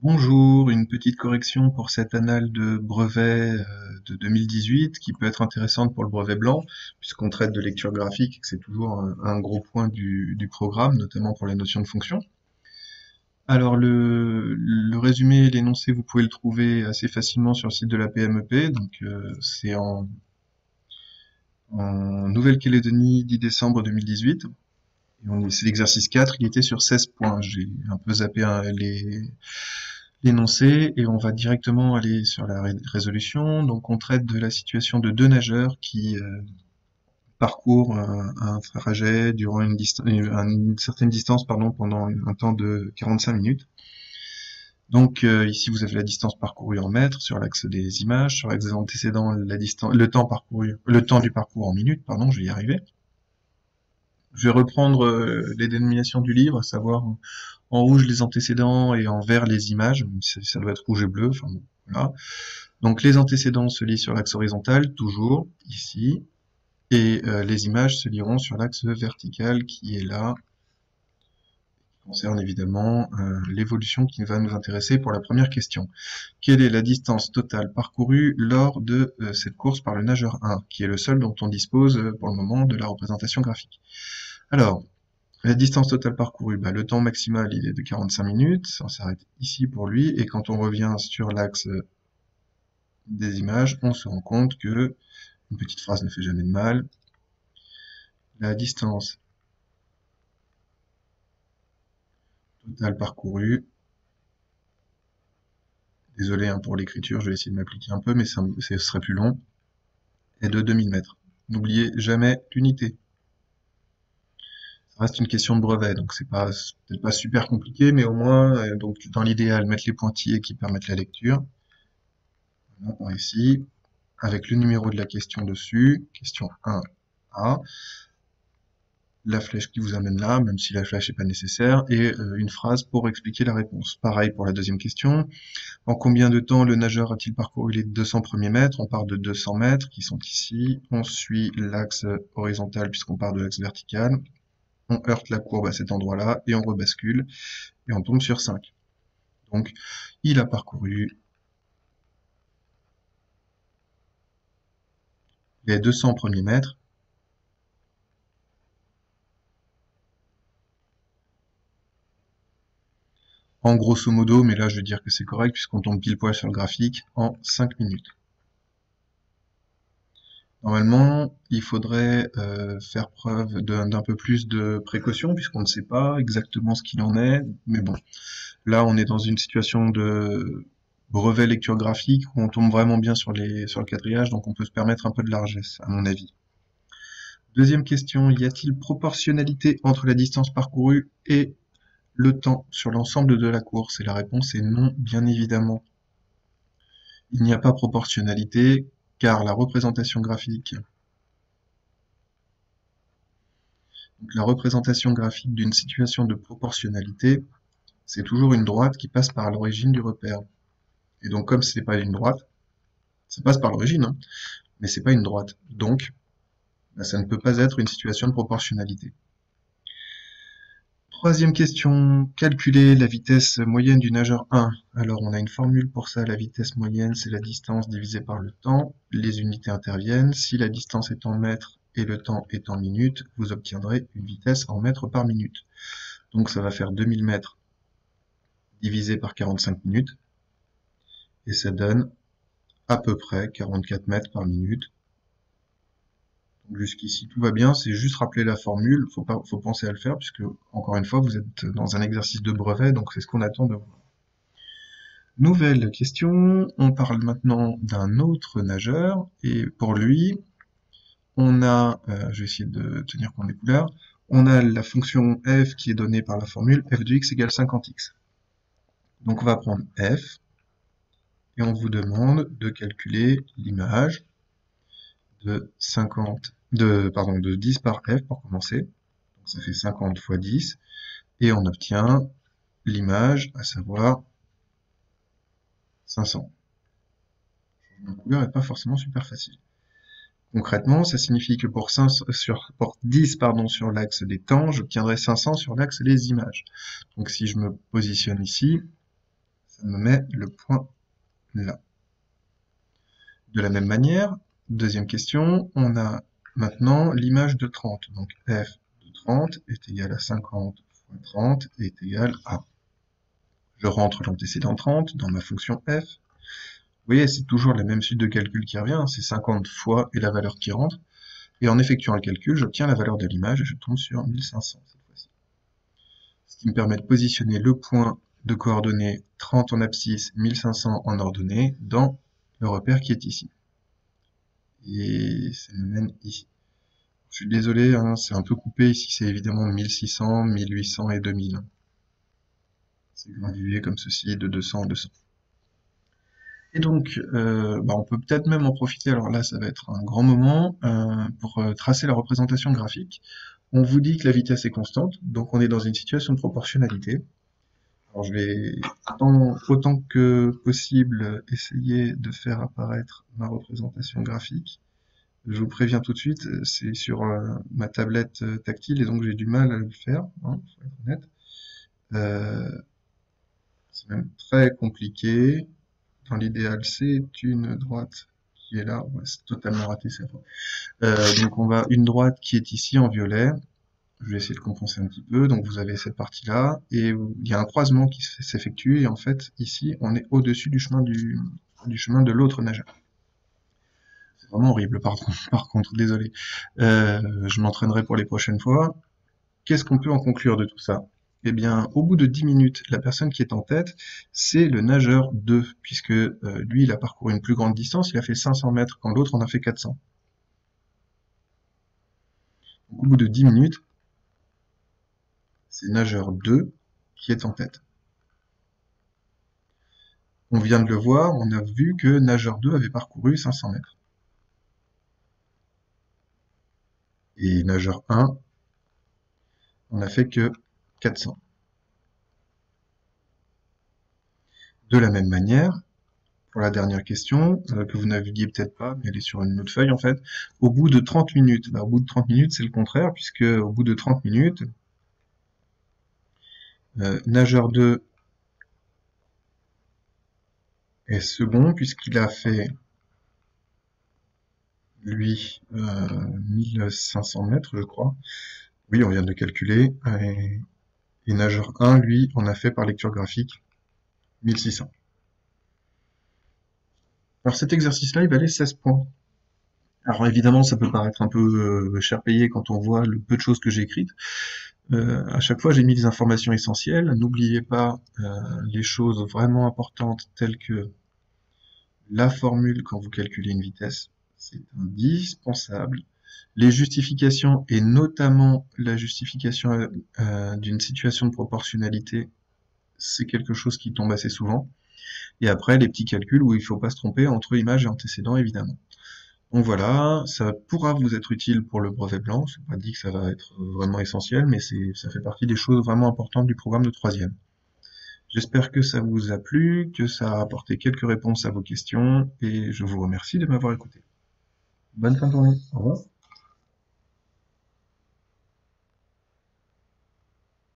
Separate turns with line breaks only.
Bonjour, une petite correction pour cette annale de brevet de 2018 qui peut être intéressante pour le brevet blanc puisqu'on traite de lecture graphique et que c'est toujours un gros point du programme, notamment pour la notion de fonction. Alors le résumé et l'énoncé, vous pouvez le trouver assez facilement sur le site de la PMEP, donc c'est en Nouvelle-Calédonie 10 décembre 2018. C'est l'exercice 4, il était sur 16 points. J'ai un peu zappé l'énoncé et on va directement aller sur la résolution. Donc on traite de la situation de deux nageurs qui parcourent un trajet durant une certaine distance pendant un temps de 45 minutes. Donc ici vous avez la distance parcourue en mètres sur l'axe des images, sur l'axe des antécédents le temps du parcours en minutes, pardon, je vais y arriver. Je vais reprendre les dénominations du livre, à savoir en rouge les antécédents et en vert les images, ça doit être rouge et bleu, enfin bon, voilà. Donc les antécédents se lient sur l'axe horizontal, toujours, ici, et les images se lieront sur l'axe vertical qui est là, qui concerne évidemment l'évolution qui va nous intéresser pour la première question. Quelle est la distance totale parcourue lors de cette course par le nageur 1, qui est le seul dont on dispose pour le moment de la représentation graphique? Alors, la distance totale parcourue, le temps maximal il est de 45 minutes, on s'arrête ici pour lui, et quand on revient sur l'axe des images, on se rend compte que, une petite phrase ne fait jamais de mal, la distance totale parcourue, désolé pour l'écriture, je vais essayer de m'appliquer un peu, mais ce serait plus long, est de 2000 mètres. N'oubliez jamais l'unité. Ça reste une question de brevet, donc c'est peut-être pas super compliqué, mais au moins, donc dans l'idéal, mettre les pointillés qui permettent la lecture. Voilà, par ici, avec le numéro de la question dessus, question 1A, la flèche qui vous amène là, même si la flèche n'est pas nécessaire, et une phrase pour expliquer la réponse. Pareil pour la deuxième question. En combien de temps le nageur a-t-il parcouru les 200 premiers mètres? On part de 200 mètres qui sont ici. On suit l'axe horizontal puisqu'on part de l'axe vertical. On heurte la courbe à cet endroit-là et on rebascule et on tombe sur 5. Donc, il a parcouru les 200 premiers mètres en grosso modo, mais là je vais dire que c'est correct puisqu'on tombe pile poil sur le graphique, en 5 minutes. Normalement, il faudrait faire preuve d'un peu plus de précaution puisqu'on ne sait pas exactement ce qu'il en est, mais bon, là on est dans une situation de brevet lecture graphique où on tombe vraiment bien sur le quadrillage, donc on peut se permettre un peu de largesse, à mon avis. Deuxième question, y a-t-il proportionnalité entre la distance parcourue et le temps sur l'ensemble de la course? Et la réponse est non, bien évidemment. Il n'y a pas proportionnalité, car la représentation graphique d'une situation de proportionnalité, c'est toujours une droite qui passe par l'origine du repère. Et donc comme c'est pas une droite, ça passe par l'origine, hein, mais c'est pas une droite. Donc, ça ne peut pas être une situation de proportionnalité. Troisième question, calculer la vitesse moyenne du nageur 1. Alors on a une formule pour ça, la vitesse moyenne c'est la distance divisée par le temps, les unités interviennent, si la distance est en mètres et le temps est en minutes, vous obtiendrez une vitesse en mètres par minute. Donc ça va faire 2000 mètres divisé par 45 minutes, et ça donne à peu près 44 mètres par minute. Jusqu'ici tout va bien, c'est juste rappeler la formule, faut penser à le faire puisque encore une fois vous êtes dans un exercice de brevet, donc c'est ce qu'on attend de vous. Nouvelle question, on parle maintenant d'un autre nageur et pour lui on a, je vais essayer de tenir compte des couleurs, on a la fonction f qui est donnée par la formule f de x égale 50x. Donc on va prendre f et on vous demande de calculer l'image de 10 par f pour commencer. Donc ça fait 50 fois 10. Et on obtient l'image, à savoir 500. La couleur n'est pas forcément super facile. Concrètement, ça signifie que pour 10 sur l'axe des temps, j'obtiendrai 500 sur l'axe des images. Donc si je me positionne ici, Ça me met le point là. De la même manière, deuxième question, on a maintenant l'image de 30. Donc f de 30 est égal à 50 fois 30 est égal à... Je rentre l'antécédent 30 dans ma fonction f. Vous voyez, c'est toujours la même suite de calcul qui revient, c'est 50 fois et la valeur qui rentre. Et en effectuant le calcul, j'obtiens la valeur de l'image et je tombe sur 1500 cette fois-ci. Ce qui me permet de positionner le point de coordonnées 30 en abscisse, 1500 en ordonnée dans le repère qui est ici. Et ça me mène ici. Je suis désolé, hein, c'est un peu coupé ici, c'est évidemment 1600, 1800 et 2000. C'est gradué comme ceci de 200 en 200. Et donc, on peut peut-être même en profiter, alors là ça va être un grand moment, pour tracer la représentation graphique. On vous dit que la vitesse est constante, donc on est dans une situation de proportionnalité. Alors je vais autant que possible essayer de faire apparaître ma représentation graphique. Je vous préviens tout de suite, c'est sur ma tablette tactile et donc j'ai du mal à le faire, hein, faut être honnête. C'est même très compliqué. Dans l'idéal, c'est une droite qui est là. Ouais, c'est totalement raté, c'est donc on va une droite qui est ici en violet. Je vais essayer de compenser un petit peu. Donc vous avez cette partie-là et il y a un croisement qui s'effectue et en fait ici on est au-dessus du chemin chemin de l'autre nageur. C'est vraiment horrible, par contre, désolé. Je m'entraînerai pour les prochaines fois. Qu'est-ce qu'on peut en conclure de tout ça? Eh bien, au bout de 10 minutes, la personne qui est en tête, c'est le nageur 2, puisque lui, il a parcouru une plus grande distance, il a fait 500 mètres, quand l'autre en a fait 400. Donc, au bout de 10 minutes, c'est nageur 2 qui est en tête. On vient de le voir, on a vu que nageur 2 avait parcouru 500 mètres. Et nageur 1, on n'a fait que 400. De la même manière, pour la dernière question, que vous navigiez peut-être pas, mais elle est sur une autre feuille en fait, au bout de 30 minutes, au bout de 30 minutes c'est le contraire, puisque au bout de 30 minutes, nageur 2 est second, puisqu'il a fait, lui, 1500 mètres, je crois. Oui, on vient de le calculer. Et nageur 1, lui, on a fait par lecture graphique 1600. Alors cet exercice-là, il valait 16 points. Alors évidemment, ça peut paraître un peu cher payé quand on voit le peu de choses que j'ai écrites. À chaque fois, j'ai mis des informations essentielles. N'oubliez pas les choses vraiment importantes telles que la formule quand vous calculez une vitesse. C'est indispensable. Les justifications, et notamment la justification d'une situation de proportionnalité, c'est quelque chose qui tombe assez souvent. Et après, les petits calculs où il ne faut pas se tromper entre image et antécédent, évidemment. Donc voilà, ça pourra vous être utile pour le brevet blanc. C'est pas dit que ça va être vraiment essentiel, mais ça fait partie des choses vraiment importantes du programme de 3e. J'espère que ça vous a plu, que ça a apporté quelques réponses à vos questions, et je vous remercie de m'avoir écouté. Bonne fin de journée. Au revoir.